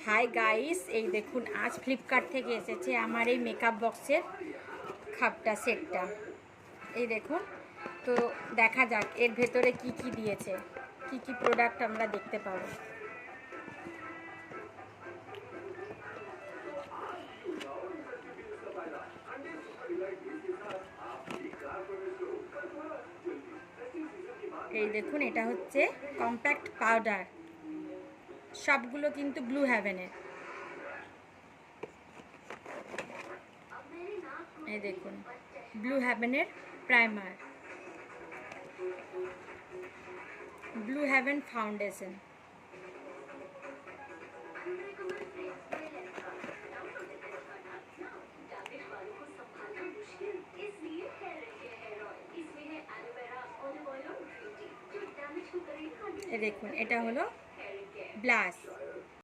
Hi guys, এই দেখুন আজ ফ্লিপকার্ট থেকে এসেছে আমার এই মেকআপ বক্সের খাপটা সেটটা। এই দেখুন, তো দেখা যাক এর ভেতরে কি কি দিয়েছে, কি কি প্রোডাক্ট আমরা দেখতে পাবো। এই দেখুন, এটা হচ্ছে কম্প্যাক্ট পাউডার, সবগুলো কিন্তু ব্লু হেভেনের। এই দেখুন, ব্লু হেভেনের প্রাইমার, ব্লু হেভেন ফাউন্ডেশন, দেখুন এটা হলো ব্লাশ,